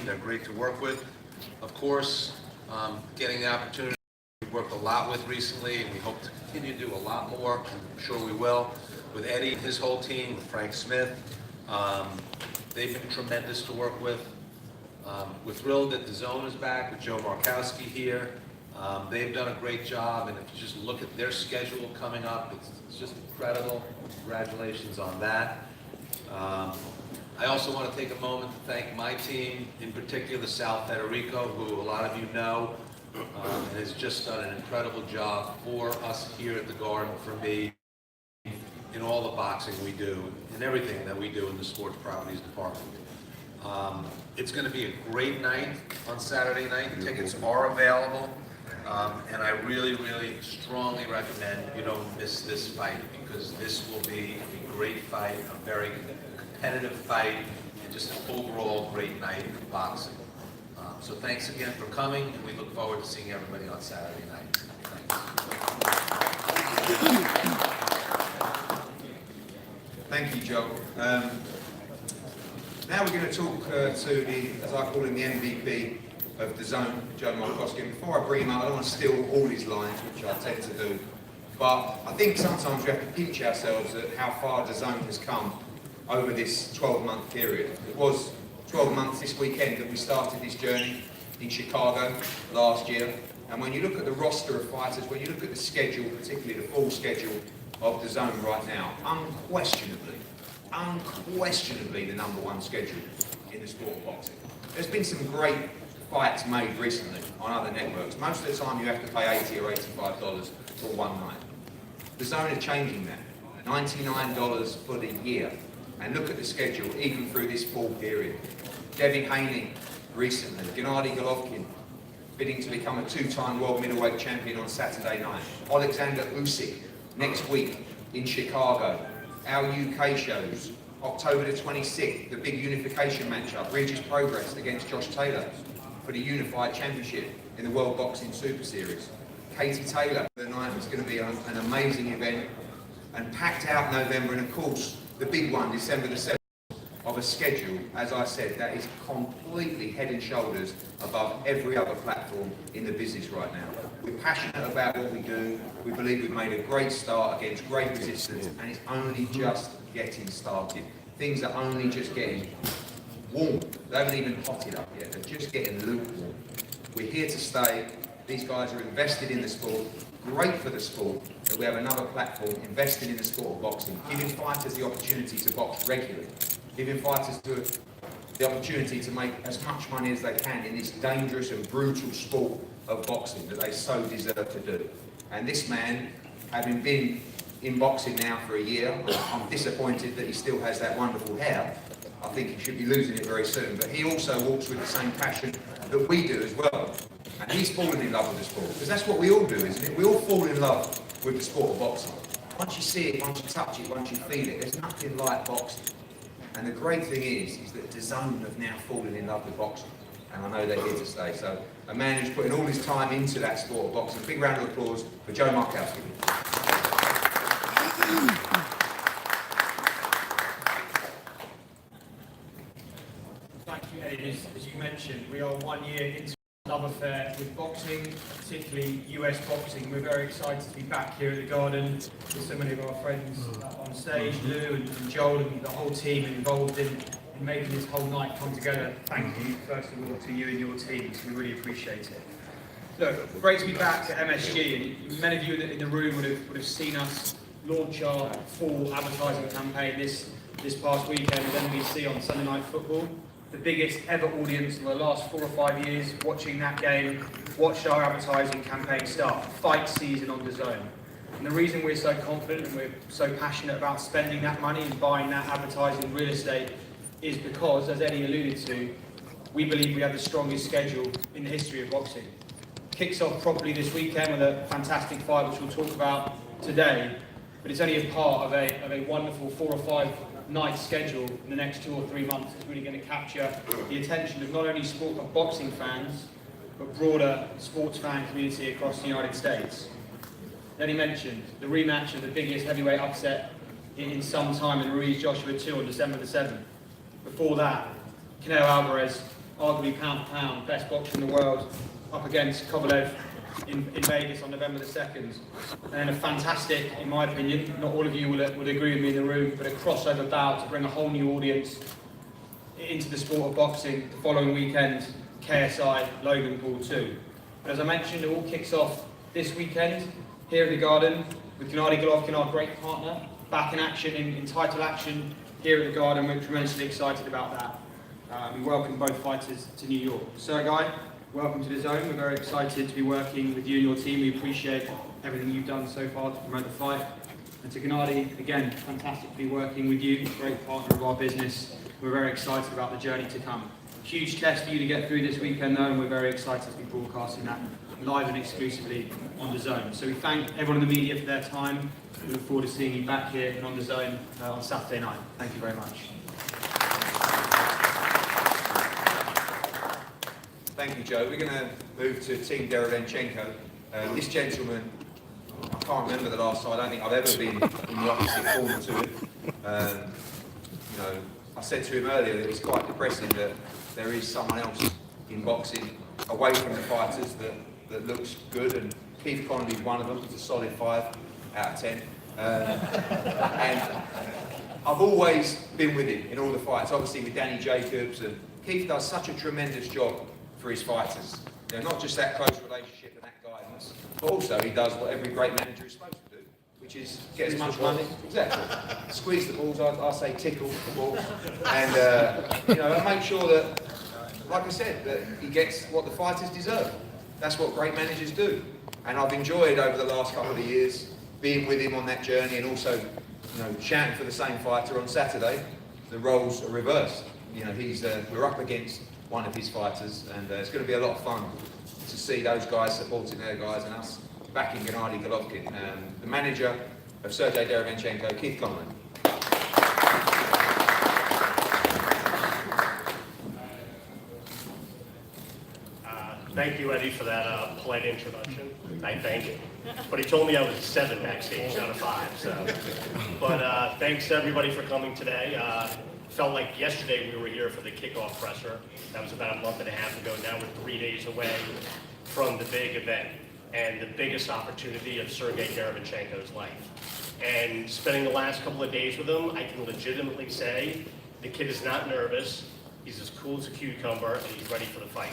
They're great to work with. Of course, getting the opportunity we've worked a lot with recently, and we hope to continue to do a lot more. I'm sure we will. With Eddie and his whole team, with Frank Smith, they've been tremendous to work with. We're thrilled that DAZN is back with Joe Markowski here. They've done a great job, and if you just look at their schedule coming up, it's just incredible. Congratulations on that. I also want to take a moment to thank my team, in particular Sal Federico, who a lot of you know, and has just done an incredible job for us here at the Garden, for me, in all the boxing we do, and everything that we do in the sports properties department. It's going to be a great night on Saturday night. The tickets are available, and I really, really strongly recommend you don't miss this fight, because this will be a great fight, a very competitive fight, and just an overall great night of boxing. So thanks again for coming, and we look forward to seeing everybody on Saturday night. Thanks. Thank you, Joe. Now we're going to talk to the, as I call him, the MVP of DAZN, Joe Markowski. And before I bring him up, I don't want to steal all his lines, which I tend to do. But I think sometimes we have to pinch ourselves at how far DAZN has come over this 12-month period. It was 12 months this weekend that we started this journey in Chicago last year. And when you look at the roster of fighters, when you look at the schedule, particularly the full schedule of DAZN right now, unquestionably the #1 schedule in the sport of boxing. There's been some great fights made recently on other networks. Most of the time you have to pay $80 or $85 for one night. DAZN is changing that. $99 for the year. And look at the schedule, even through this full period. Devin Haney recently, Gennady Golovkin bidding to become a 2-time world middleweight champion on Saturday night. Alexander Usyk next week in Chicago. Our UK shows, October the 26th, the big unification matchup, Regis Progress against Josh Taylor for the unified championship in the World Boxing Super Series. Katie Taylor, the night is going to be an amazing event, and packed out November, and of course, the big one, December the 7th, of a schedule, as I said, that is completely head and shoulders above every other platform in the business right now. We're passionate about what we do. We believe we've made a great start against great resistance, and it's only just getting started. Things are only just getting warm. They haven't even hotted up yet. They're just getting lukewarm. We're here to stay. These guys are invested in the sport. Great for the sport that we have another platform invested in the sport of boxing, giving fighters the opportunity to box regularly, giving fighters the opportunity to make as much money as they can in this dangerous and brutal sport of boxing that they so deserve to do. And this man, having been in boxing now for a year, I'm disappointed that he still has that wonderful hair. I think he should be losing it very soon, but he also walks with the same passion that we do as well. And he's fallen in love with the sport, because that's what we all do, isn't it? We all fall in love with the sport of boxing. Once you see it, once you touch it, once you feel it, there's nothing like boxing. And the great thing is that DAZN have now fallen in love with boxing, and I know they're here to stay. So a man who's putting all his time into that sport of boxing. Big round of applause for Joe Markowski. Thank you, Eddie. As you mentioned, we are 1 year into love affair with boxing, particularly US boxing. We're very excited to be back here at the Garden with so many of our friends on stage, Lou and Joel and the whole team involved in making this whole night come together. Thank you, first of all, to you and your teams. We really appreciate it. Look, great to be back at MSG, and many of you in the room would have seen us launch our full advertising campaign this past weekend with NBC on Sunday Night Football. The biggest ever audience in the last 4 or 5 years watching that game, watched our advertising campaign start, fight season on DAZN. And the reason we're so confident and we're so passionate about spending that money and buying that advertising real estate is because, as Eddie alluded to, we believe we have the strongest schedule in the history of boxing. Kicks off properly this weekend with a fantastic fight which we'll talk about today, but it's only a part of a wonderful 4 or 5 night schedule in the next 2 or 3 months. It's really going to capture the attention of not only boxing fans, but broader sports fan community across the United States. Then he mentioned the rematch of the biggest heavyweight upset in some time in Ruiz Joshua 2 on December the 7th. Before that, Canelo Alvarez arguably pound for pound, best boxer in the world, up against Kovalev in Vegas on November the 2nd. And a fantastic, in my opinion, not all of you would agree with me in the room, but a crossover bout to bring a whole new audience into the sport of boxing the following weekend, KSI Logan Paul 2. But as I mentioned, it all kicks off this weekend here at the Garden with Gennady Golovkin, our great partner, back in action, in title action here at the Garden. We're tremendously excited about that. We welcome both fighters to New York. Sergey, welcome to DAZN. We're very excited to be working with you and your team. We appreciate everything you've done so far to promote the fight. And to Gennady, again, fantastic to be working with you, great partner of our business. We're very excited about the journey to come. Huge test for you to get through this weekend though, and we're very excited to be broadcasting that live and exclusively on DAZN. So we thank everyone in the media for their time. We look forward to seeing you back here and on DAZN on Saturday night. Thank you very much. Thank you, Joe. We're going to move to Team Derevyanchenko. This gentleman, I can't remember the last time, I don't think I've ever been in the opposite corner to him. You know, I said to him earlier that it's quite depressing that there is someone else in boxing away from the fighters that looks good, and Keith Conley's one of them. It's a solid 5 out of 10. And I've always been with him in all the fights, obviously with Danny Jacobs, and Keith does such a tremendous job for his fighters. You know, not just that close relationship and that guidance, but also he does what every great manager is supposed to do, which is get as much money, exactly, squeeze the balls, I say tickle the balls, and you know, and make sure that, like I said, that he gets what the fighters deserve. That's what great managers do. And I've enjoyed over the last couple of years being with him on that journey, and also, you know, shouting for the same fighter on Saturday. The roles are reversed. You know, we're up against one of his fighters, and it's going to be a lot of fun to see those guys supporting their guys and us backing Gennady Golovkin. The manager of Sergey Derevyanchenko, Keith Conley. Thank you, Eddie, for that polite introduction. I thank you. But he told me I was 7 backstage, not a 5. So, but thanks to everybody for coming today. Felt like yesterday we were here for the kickoff presser. That was about a month and a half ago. Now we're 3 days away from the big event and the biggest opportunity of Sergey Derevyanchenko's life. And spending the last couple of days with him, I can legitimately say the kid is not nervous. He's as cool as a cucumber, and he's ready for the fight.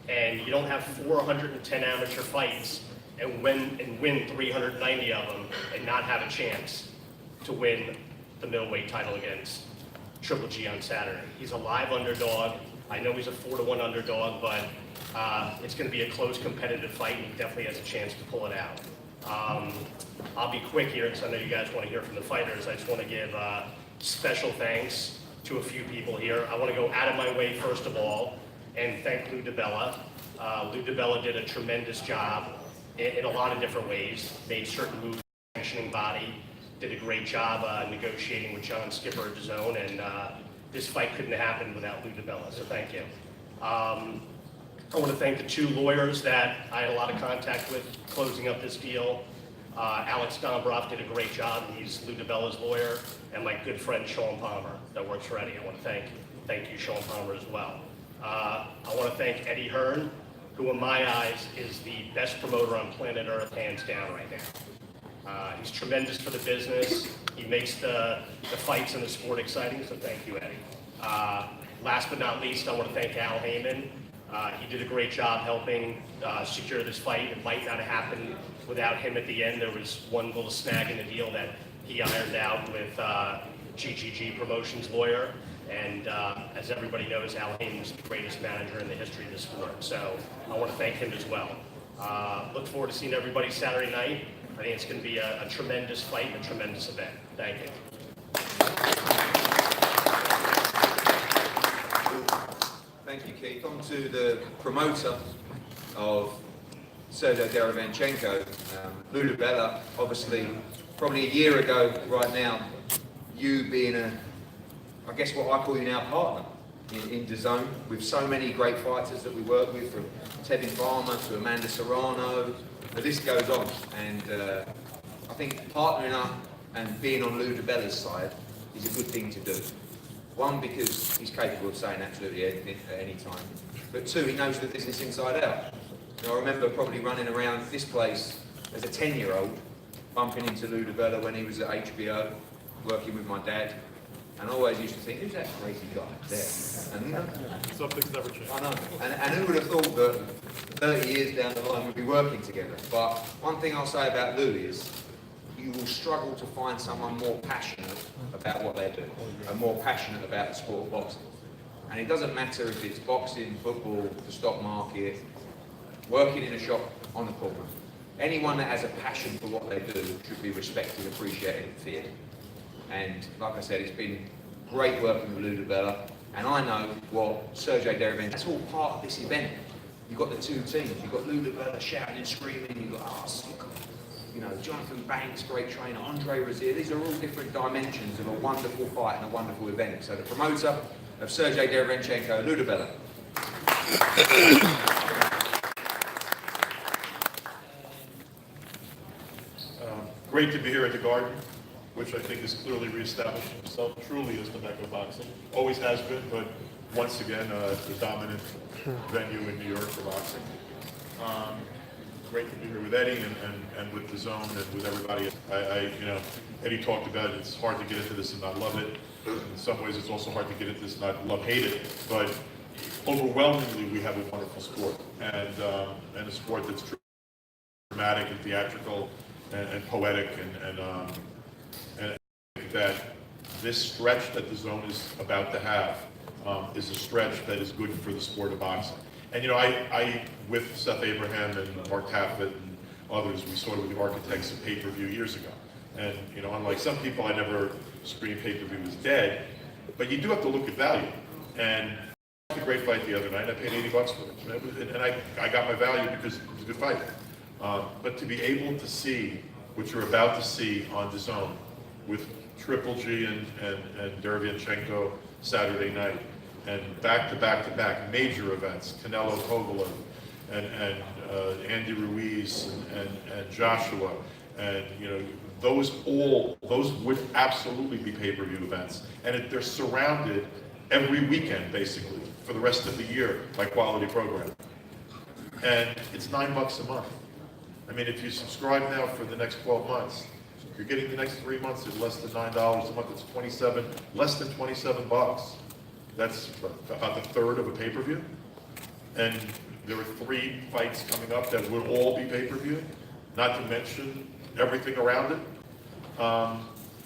And you don't have 410 amateur fights and win 390 of them and not have a chance to win the middleweight title against Triple G on Saturday. He's a live underdog. I know he's a 4-1 underdog, but it's going to be a close competitive fight, and he definitely has a chance to pull it out. I'll be quick here because I know you guys want to hear from the fighters. I just want to give special thanks to a few people here. I want to go out of my way, first of all, and thank Lou DiBella. Lou DiBella did a tremendous job in a lot of different ways, made certain moves, sanctioning body, did a great job negotiating with John Skipper at DAZN, and this fight couldn't have happened without Lou DiBella, so thank you. I want to thank the 2 lawyers that I had a lot of contact with closing up this deal. Alex Dombroff did a great job, and he's Lou DiBella's lawyer, and my good friend Sean Palmer that works for Eddie. I want to thank you, Sean Palmer, as well. I want to thank Eddie Hearn, who in my eyes is the best promoter on planet Earth, hands down right now. He's tremendous for the business. He makes the fights and the sport exciting, so thank you, Eddie. Last but not least, I want to thank Al Heyman. He did a great job helping secure this fight. It might not have happened without him at the end. There was one little snag in the deal that he ironed out with GGG Promotions lawyer. And as everybody knows, Al Heyman is the greatest manager in the history of the sport. So I want to thank him as well. Look forward to seeing everybody Saturday night. I think it's going to be a tremendous fight and a tremendous event. Thank you. Thank you, Keith. On to the promoter of Sergey Derevyanchenko, Lou DiBella. Obviously, probably a year ago right now, you being I guess what I call you now, partner in DAZN, with so many great fighters that we work with, from Tevin Farmer to Amanda Serrano. The list goes on, and I think partnering up and being on Lou DiBella's side is a good thing to do. One, because he's capable of saying absolutely anything at any time. But two, he knows the business inside out. I remember probably running around this place as a 10-year-old, bumping into Lou DiBella when he was at HBO, working with my dad. And I always used to think, who's that crazy guy there? And Something's never changed. I know. And who would have thought that 30 years down the line we'd be working together? But one thing I'll say about Lou is, you will struggle to find someone more passionate about what they do, and more passionate about the sport of boxing. And it doesn't matter if it's boxing, football, the stock market, working in a shop, on the corner. Anyone that has a passion for what they do should be respected, appreciated, and feared. And like I said, it's been great working with Lou DiBella, and I know what Sergey Derevyanchenko, that's all part of this event. You've got the two teams, you've got Lou DiBella shouting and screaming, you've got you know, Jonathan Banks, great trainer, Andre Rozier. These are all different dimensions of a wonderful fight and a wonderful event. So the promoter of Sergey Derevyanchenko, Lou DiBella. Great to be here at the Garden, which I think has clearly reestablished himself truly as the mecca of boxing. Always has been, but once again, the dominant venue in New York for boxing. Great to be here with Eddie and with DAZN and with everybody. You know, Eddie talked about it, it's hard to get into this and not love it. In some ways, it's also hard to get into this and not love-hate it, but overwhelmingly, we have a wonderful sport, and a sport that's dramatic and theatrical and poetic, and I think that this stretch that DAZN is about to have is a stretch that is good for the sport of boxing. And you know, I with Seth Abraham and Mark Taffet and others, we sort of were the architects of pay-per-view years ago. And you know, unlike some people, I never screamed pay-per-view was dead, but you do have to look at value. And a great fight the other night. I paid $80 for it, and I got my value because it was a good fight. But to be able to see what you're about to see on DAZN with Triple G and Derevyanchenko Saturday night, and back-to-back major events, Canelo Kovalev and Andy Ruiz and Joshua, and you know, those would absolutely be pay-per-view events, and they're surrounded every weekend basically for the rest of the year by quality programming, and it's $9 a month. I mean, if you subscribe now for the next 12 months, you're getting the next 3 months at less than $9 a month. It's less than 27 bucks. That's about a third of a pay-per-view. And there are 3 fights coming up that will all be pay-per-view, not to mention everything around it.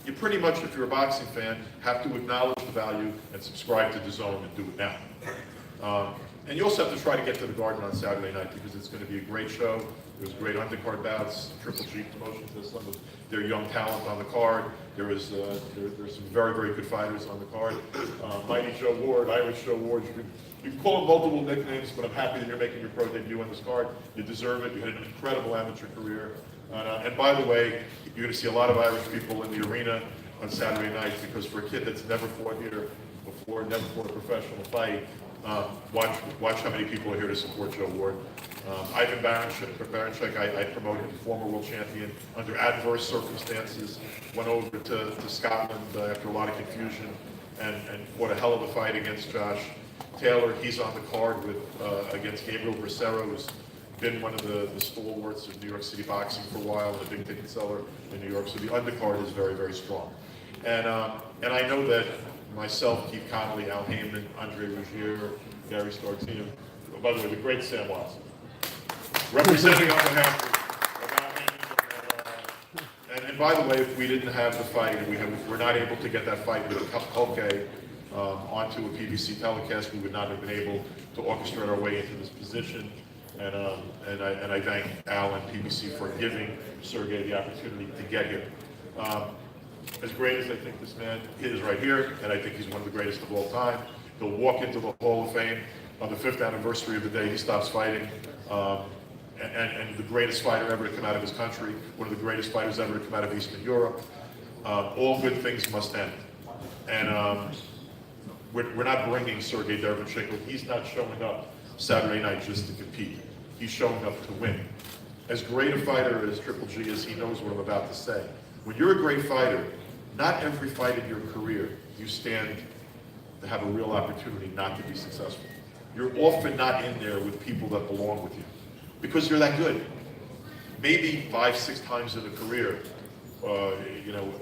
You pretty much, if you're a boxing fan, have to acknowledge the value and subscribe to DAZN and do it now. And you also have to try to get to the Garden on Saturday night because it's going to be a great show. There's great undercard bouts. Triple G Promotions has some of their young talent on the card. There's some very, very good fighters on the card. Mighty Joe Ward, Irish Joe Ward. You can call him multiple nicknames, but I'm happy that you're making your pro debut on this card. You deserve it. You had an incredible amateur career. And by the way, you're going to see a lot of Irish people in the arena on Saturday night because for a kid that's never fought here before, never fought a professional fight, watch how many people are here to support Joe Ward. Ivan Baranchyk, I promoted, former world champion, under adverse circumstances, went over to Scotland after a lot of confusion and fought a hell of a fight against Josh Taylor. He's on the card with against Gabriel Bracero, who's been one of the stalwarts of New York City boxing for a while, and a big ticket seller in New York. So the undercard is very, very strong. And I know that myself, Keith Connolly, Al Heyman, Andre Rozier, Gary Startino, by the way, the great Sam Watson, representing on behalf of Al Heyman. And by the way, if we didn't have the fight, and we're not able to get that fight with Kolke onto a PBC telecast, we would not have been able to orchestrate our way into this position. And I thank Al and PBC for giving Sergey the opportunity to get here. As great as I think this man is right here, and I think he's one of the greatest of all time, he'll walk into the Hall of Fame on the 5th anniversary of the day he stops fighting, and the greatest fighter ever to come out of his country, one of the greatest fighters ever to come out of Eastern Europe. All good things must end. And we're not bringing Sergey Derevyanchenko. He's not showing up Saturday night just to compete. He's showing up to win. As great a fighter as Triple G is, he knows what I'm about to say. When you're a great fighter, not every fight in your career you stand to have a real opportunity not to be successful. You're often not in there with people that belong with you because you're that good. Maybe 5, 6 times in a career, you know,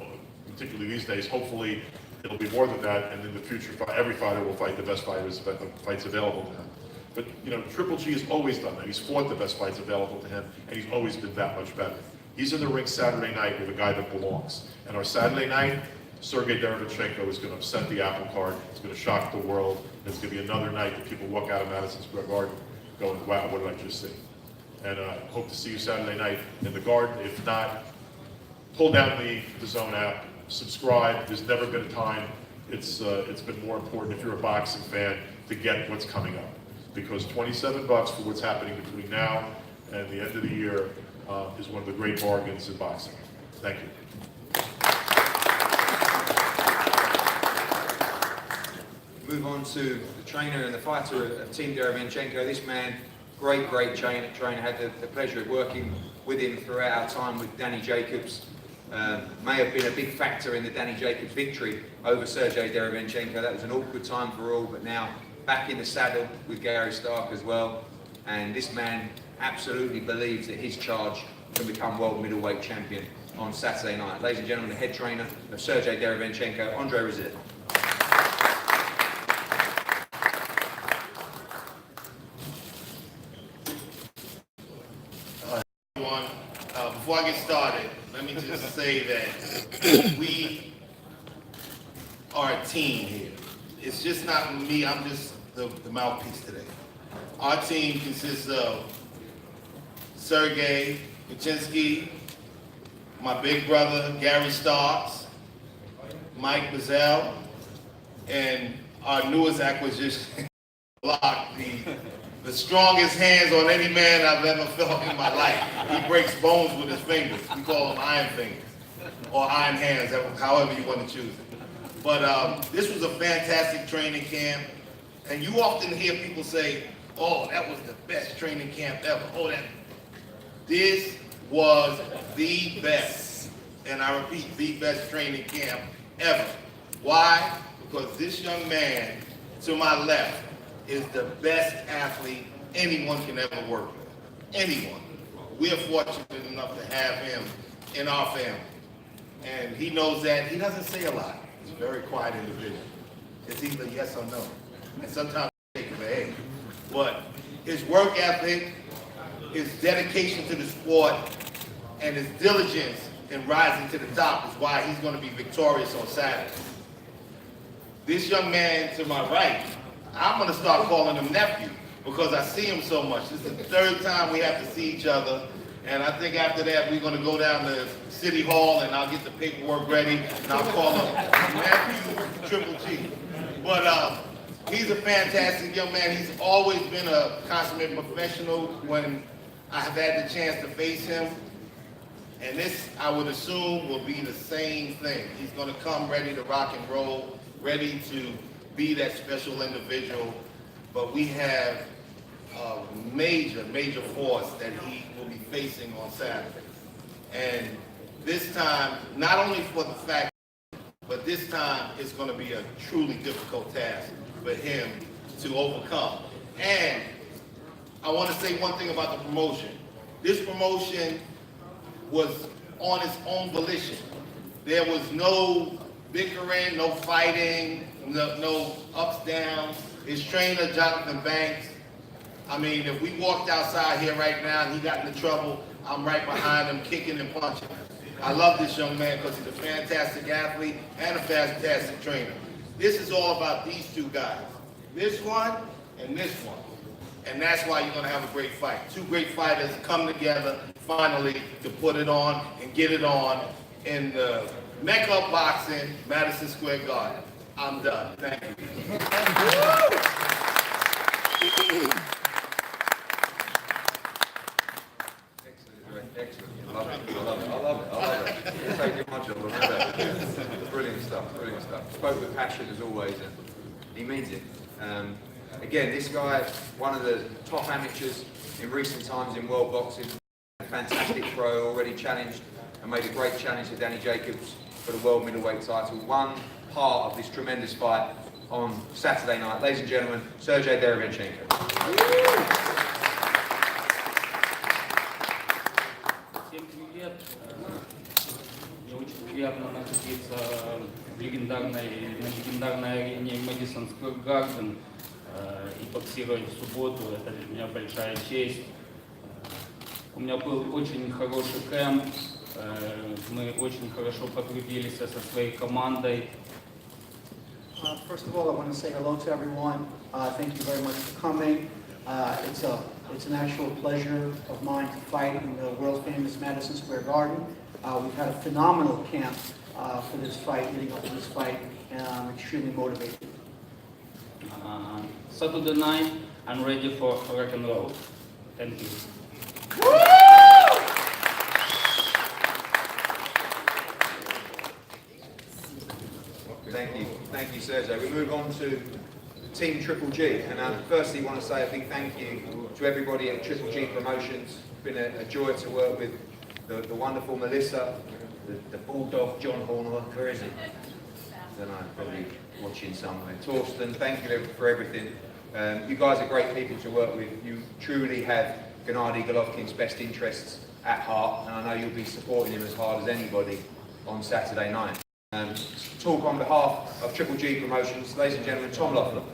particularly these days, hopefully it'll be more than that, and in the future, every fighter will fight the best fighters, the fights available to him. But, you know, Triple G has always done that. He's fought the best fights available to him, and he's always been that much better. He's in the ring Saturday night with a guy that belongs. And our Saturday night, Sergey Derevyanchenko is going to upset the apple cart. It's going to shock the world. And it's going to be another night that people walk out of Madison Square Garden going, wow, what did I just see? And I hope to see you Saturday night in the Garden. If not, pull down the DAZN app, subscribe. There's never been a time it's been more important if you're a boxing fan to get what's coming up. Because $27 for what's happening between now and the end of the year is one of the great bargains in boxing. Thank you. Move on to the trainer and the fighter of Team Derevyanchenko. This man, great trainer. Had the pleasure of working with him throughout our time with Danny Jacobs. May have been a big factor in the Danny Jacobs victory over Sergey Derevyanchenko. That was an awkward time for all, but now back in the saddle with Gary Stark as well. And this man absolutely believes that his charge can become world middleweight champion on Saturday night. Ladies and gentlemen, the head trainer of Sergey Derevyanchenko, Andre Razil. Before I get started, let me just say that we are a team here. It's just not me, I'm just the mouthpiece today. Our team consists of Sergey Gennady, my big brother Gary Starks, Mike Bazell, and our newest acquisition, the strongest hands on any man I've ever felt in my life. He breaks bones with his fingers. We call them iron fingers, or iron hands, however you want to choose it. But this was a fantastic training camp, and you often hear people say, oh, that was the best training camp ever. Oh, this was the best, and I repeat, the best training camp ever. Why? Because this young man to my left is the best athlete anyone can ever work with. Anyone. We're fortunate enough to have him in our family. And he knows that. He doesn't say a lot. He's a very quiet individual. It's either yes or no. And sometimes take him ahead. But his work ethic, his dedication to the sport, and his diligence in rising to the top is why he's going to be victorious on Saturday. This young man to my right, I'm going to start calling him nephew because I see him so much. This is the third time we have to see each other. And I think after that, we're going to go down to City Hall and I'll get the paperwork ready and I'll call him nephew Triple G. But he's a fantastic young man. He's always been a consummate professional when I have had the chance to face him. And this, I would assume, will be the same thing. He's going to come ready to rock and roll, ready to be that special individual, but we have a major force that he will be facing on Saturday. And this time, not only for the fact, but this time it's going to be a truly difficult task for him to overcome. And I want to say one thing about the promotion. This promotion was on its own volition. There was no bickering, no fighting, no ups, downs. His trainer, Jonathan Banks, I mean, if we walked outside here right now and he got into trouble, I'm right behind him, kicking and punching. I love this young man because he's a fantastic athlete and a fantastic trainer. This is all about these two guys. This one and this one. And that's why you're going to have a great fight. Two great fighters come together finally to put it on and get it on in the Mecca of boxing, Madison Square Garden. I'm done. Thank you. Excellent. I love it. Thank you much, Brilliant stuff. Spoke with passion as always, and he means it. Again, this guy, one of the top amateurs in recent times in world boxing, a fantastic pro, already challenged and made a great challenge to Danny Jacobs for the world middleweight title. One part of this tremendous fight on Saturday night. Ladies and gentlemen, Sergey Derevyanchenko. Всем привет! Мне очень приятно находиться на легендарной арене Madison Square Garden и боксировать в субботу. Это для меня большая честь. У меня был очень хороший кэмп. Мы очень хорошо потрудились со своей командой. First of all, I want to say hello to everyone. Thank you very much for coming. It's an actual pleasure of mine to fight in the world famous Madison Square Garden. We've had a phenomenal camp for this fight, leading up to this fight, and I'm extremely motivated. Saturday night, I'm ready for rock and roll. Thank you. Thank you, Sergey. We move on to Team Triple G, and firstly, I want to say a big thank you to everybody at Triple G Promotions. It's been a joy to work with the wonderful Melissa, the bulldog John Horner. Where is he? I don't know, probably watching somewhere. Torsten, thank you for everything. You guys are great people to work with. You truly have Gennady Golovkin's best interests at heart, and I know you'll be supporting him as hard as anybody on Saturday night. Talk on behalf of Triple G Promotions, ladies and gentlemen, Tom Laughlin.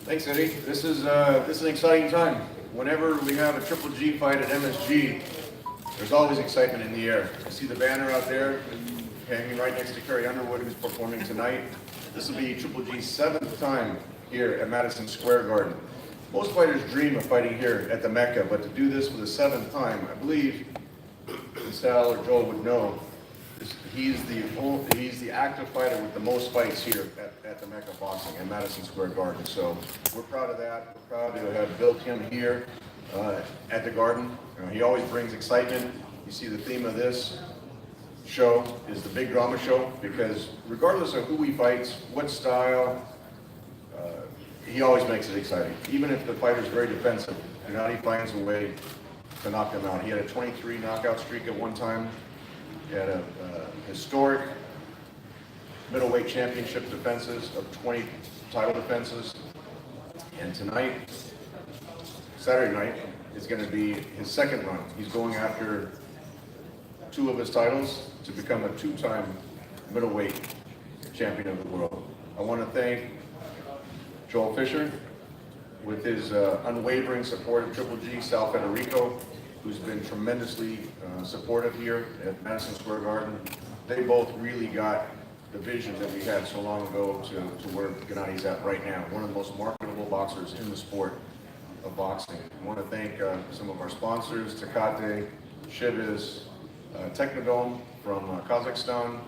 Thanks, Eddie. This is an exciting time. Whenever we have a Triple G fight at MSG, there's always excitement in the air. I see the banner out there hanging right next to Carrie Underwood, who's performing tonight. This will be Triple G's 7th time here at Madison Square Garden. Most fighters dream of fighting here at the Mecca, but to do this for the 7th time, I believe Sal or Joel would know, he's the active fighter with the most fights here at the Mecca Boxing at Madison Square Garden. So we're proud of that. We're proud to have built him here at the Garden. He always brings excitement. You see the theme of this show is the big drama show, because regardless of who he fights, what style, he always makes it exciting. Even if the fighter's very defensive, Gennady finds a way to knock him out. He had a 23 knockout streak at one time. He had a historic middleweight championship defenses of 20 title defenses. And tonight, Saturday night, is going to be his 2nd run. He's going after 2 of his titles to become a 2-time middleweight champion of the world. I want to thank Joel Fisher with his unwavering support of Triple G, Sal Federico, who's been tremendously supportive here at Madison Square Garden. They both really got the vision that we had so long ago to where Gennady's at right now. One of the most marketable boxers in the sport of boxing. I want to thank some of our sponsors, Tecate, Chivas, Technodome from Kazakhstan,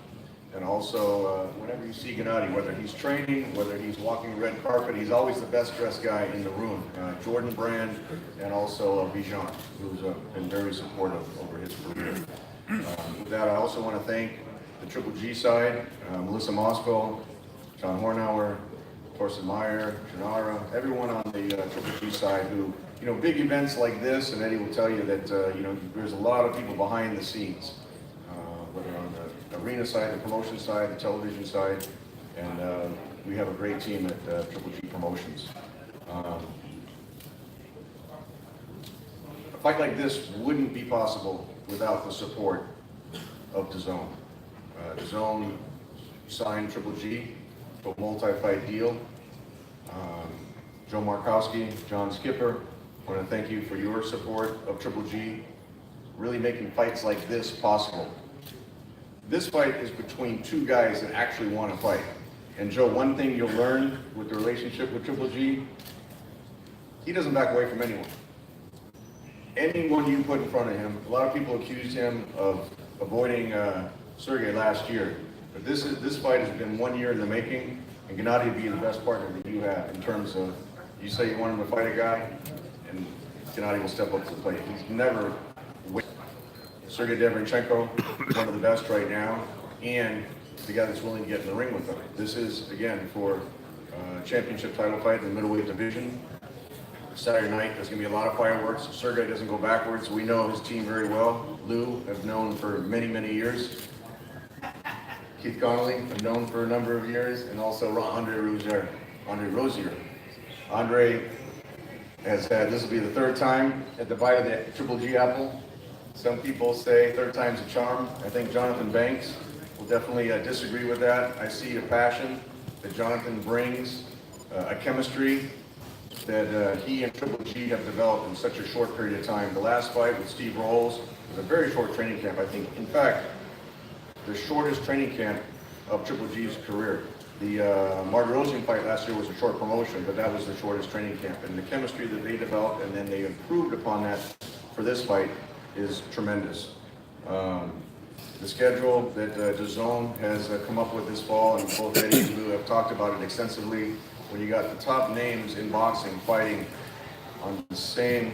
and also whenever you see Gennady, whether he's training, whether he's walking the red carpet, he's always the best dressed guy in the room. Jordan Brand, and also Bijan, who's been very supportive over his career. With that, I also want to thank the Triple G side, Melissa Mosko, John Hornauer, Torsten Meyer, Janara, everyone on the Triple G side who, big events like this, and Eddie will tell you that, there's a lot of people behind the scenes, whether on the arena side, the promotion side, the television side, and we have a great team at Triple G Promotions. A fight like this wouldn't be possible without the support of DAZN. DAZN signed Triple G to a multi-fight deal. Joe Markowski, John Skipper, I want to thank you for your support of Triple G, really making fights like this possible. This fight is between 2 guys that actually want to fight. And Joe, one thing you'll learn with the relationship with Triple G, he doesn't back away from anyone. Anyone you put in front of him, a lot of people accused him of avoiding Sergey last year. But this fight has been 1 year in the making, and Gennady would be the best partner that you have in terms of, you say you want him to fight a guy, and Gennady will step up to the plate. He's never waited. Sergey Derevyanchenko, one of the best right now, and the guy that's willing to get in the ring with him. This is, again, for a championship title fight in the middleweight division. Saturday night. There's going to be a lot of fireworks. Sergey doesn't go backwards. We know his team very well. Lou, I've known for many, many years. Keith Connolly, I've known for a number of years. And also Andre Rozier. Andre has had, this will be the third time at the bite of the Triple G apple. Some people say third time's a charm. I think Jonathan Banks will definitely disagree with that. I see a passion that Jonathan brings, a chemistry that he and Triple G have developed in such a short period of time. The last fight with Steve Rolls was a very short training camp, I think. In fact, the shortest training camp of Triple G's career. The Marderosian fight last year was a short promotion, but that was the shortest training camp. And the chemistry that they developed and then they improved upon that for this fight is tremendous. The schedule that DAZN has come up with this fall, and both Eddie and Lou have talked about it extensively. When you got the top names in boxing fighting on the same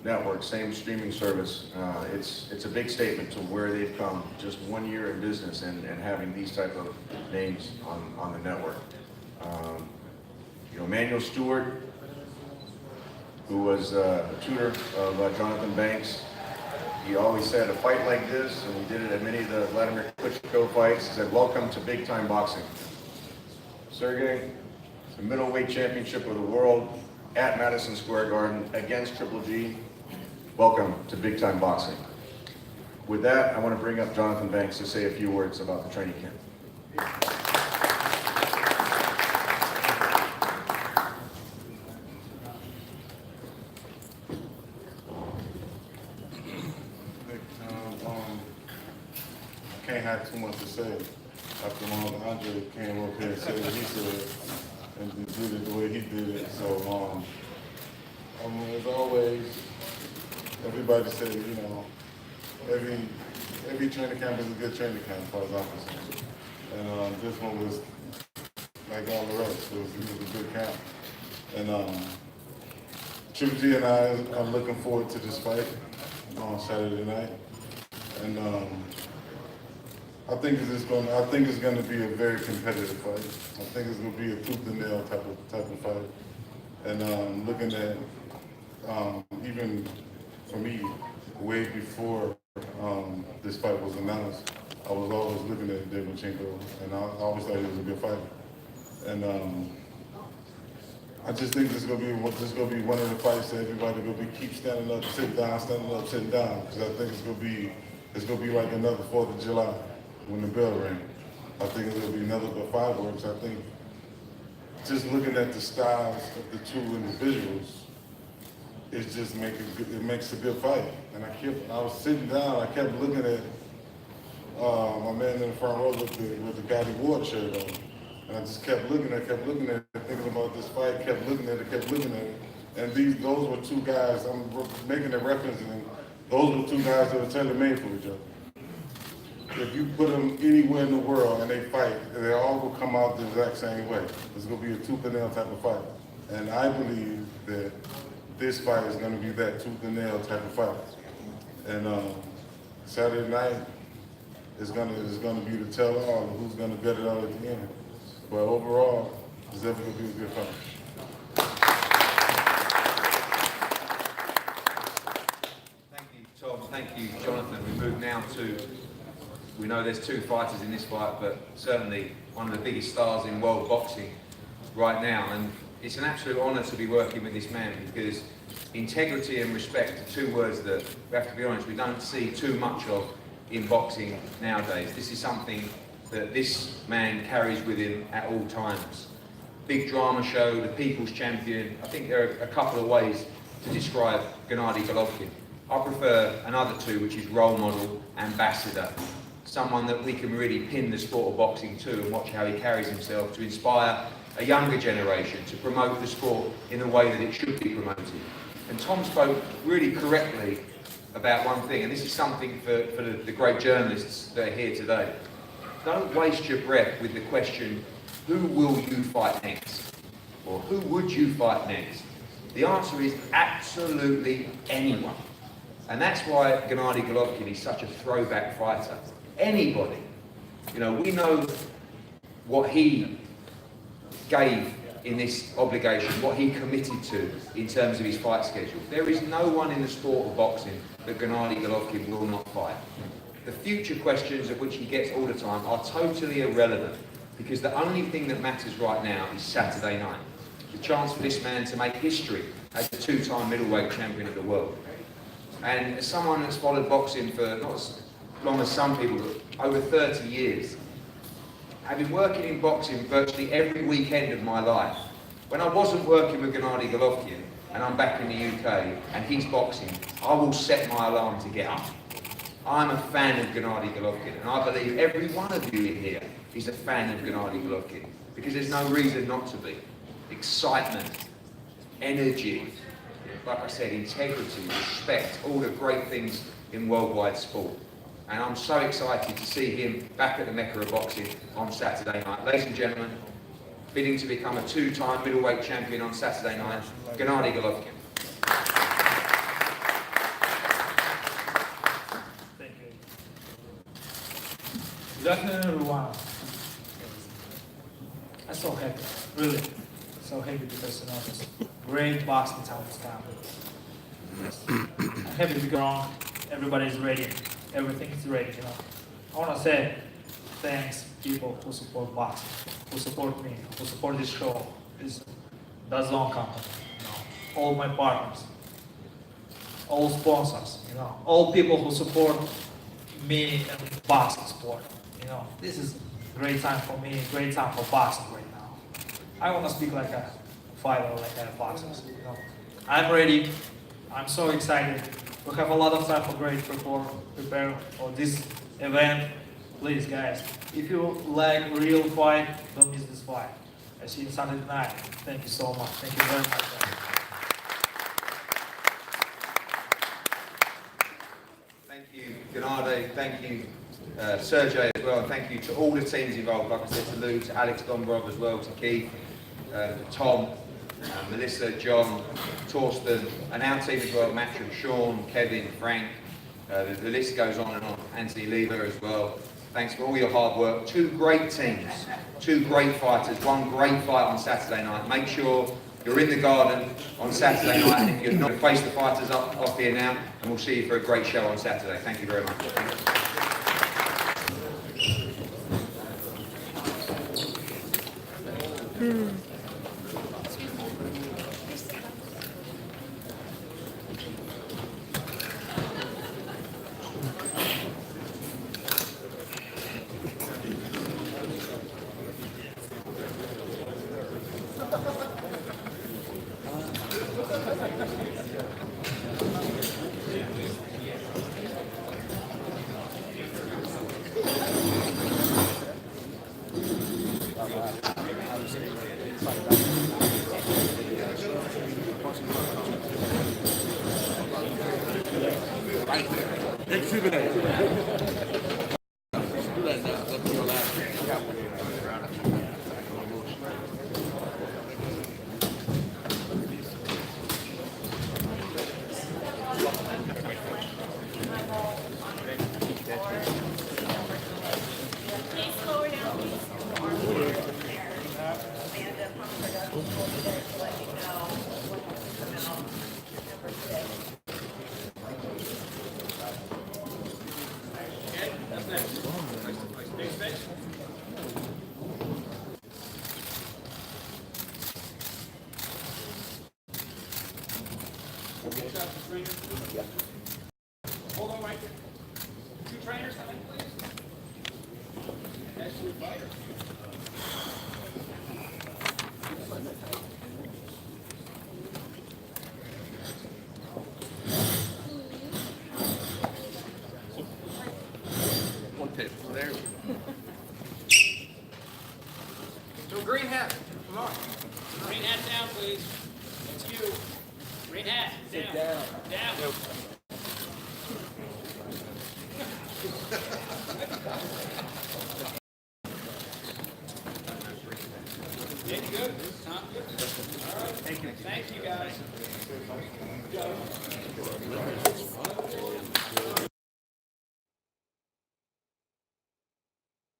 network, same streaming service, it's a big statement to where they've come just 1 year in business and having these type of names on the network. You know, Manuel Stewart, who was a tutor of Jonathan Banks, he always said a fight like this, and he did it at many of the Vladimir Klitschko fights, he said, welcome to big time boxing. Sergey, the middleweight championship of the world at Madison Square Garden against Triple G. Welcome to big time boxing. With that, I want to bring up Jonathan Banks to say a few words about the training camp. I can't have too much to say after Andre came up here and said what he said and did it the way he did it. So, as always, everybody said, you know, every training camp is a good training camp as far as I'm concerned. And this one was like all the rest. It was a good camp. And Triple G and I are looking forward to this fight on Saturday night. And I think it's going to be a very competitive fight. I think it's going to be a tooth and nail type of fight. And looking at even for me, way before this fight was announced, I was always looking at Derevyanchenko, and I always thought he was a good fighter. And I just think this is going to be one of the fights that everybody going to keep standing up, sitting down, sitting down, because I think it's going to be like another 4th of July. When the bell rang, I think it's going to be another fireworks. I think just looking at the styles of the two individuals, it makes a good fight. And I was sitting down, I kept looking at my man in the front row with the Gennady Ward shirt on, and I just kept looking at it, thinking about this fight, kept looking at it. And those were two guys. I'm making a reference, and those were two guys that were tailor-made for each other. If you put them anywhere in the world and they fight, they all will come out the exact same way. It's going to be a tooth and nail type of fight. And I believe that this fight is going to be that tooth and nail type of fight. And Saturday night is going to be the tell all of who's going to get it out at the end. But overall, it's definitely going to be a good fight. Thank you, Tom. Thank you, Jonathan. We move now to, we know there's two fighters in this fight, but certainly one of the biggest stars in world boxing right now. And it's an absolute honour to be working with this man, because integrity and respect are two words that, we have to be honest, we don't see too much of in boxing nowadays. This is something that this man carries with him at all times. Big drama show, the people's champion. I think there are a couple of ways to describe Gennady Golovkin. I prefer another two, which is role model, ambassador. Someone that we can really pin the sport of boxing to and watch how he carries himself to inspire a younger generation to promote the sport in the way that it should be promoted. And Tom spoke really correctly about one thing, and this is something for the great journalists that are here today. Don't waste your breath with the question, who will you fight next? Or who would you fight next? The answer is absolutely anyone. And that's why Gennady Golovkin is such a throwback fighter. Anybody. You know, we know what he gave in this obligation, what he committed to in terms of his fight schedule. There is no one in the sport of boxing that Gennady Golovkin will not fight. The future questions of which he gets all the time are totally irrelevant, because the only thing that matters right now is Saturday night. The chance for this man to make history as a two-time middleweight champion of the world. And as someone that's followed boxing for not as long as some people, but over 30 years, I've been working in boxing virtually every weekend of my life. When I wasn't working with Gennady Golovkin, and I'm back in the UK, and he's boxing, I will set my alarm to get up. I'm a fan of Gennady Golovkin, and I believe every one of you in here is a fan of Gennady Golovkin, because there's no reason not to be. Excitement, energy, like I said, integrity, respect, all the great things in worldwide sport. And I'm so excited to see him back at the Mecca of boxing on Saturday night. Ladies and gentlemen, bidding to become a two-time middleweight champion on Saturday night, Gennady Golovkin. Thank you. Good afternoon, everyone. I'm so happy, really. So happy because, you know, there's great boxing talent now. I'm happy to be wrong. Everybody's ready. Everything is ready, you know. I want to say thanks people who support boxing, who support me, who support this show, this DAZN company, you know, all my partners, all sponsors, you know, all people who support me and boxing sport. You know, this is a great time for me, great time for boxing right now. I want to speak like a fighter, like a boxer. You know, I'm ready. I'm so excited. We have a lot of time for great prepare for this event. Please, guys, if you like real fight, don't miss this fight. I see you Saturday night. Thank you so much. Thank you very much. Thank you, Gennady. Thank you, Sergey as well. And thank you to all the teams involved. Like I said, to Lou, to Alex Dombrov as well, to Keith, Tom, Melissa, John, Torsten, and our team as well, Matthew, Sean, Kevin, Frank. The list goes on and on. Anthony Lever as well. Thanks for all your hard work. Two great teams, two great fighters, one great fight on Saturday night. Make sure you're in the garden on Saturday night, and if you're not, face the fighters up off here now, and we'll see you for a great show on Saturday. Thank you very much. Hold on right there. Two trainers, come in, please. Absolute fighter. One tip, there. So green hat, come on. Green hat down, please. That's you. Green hat, down. Down. Get good, huh? All right. Thank you. Thank you, guys.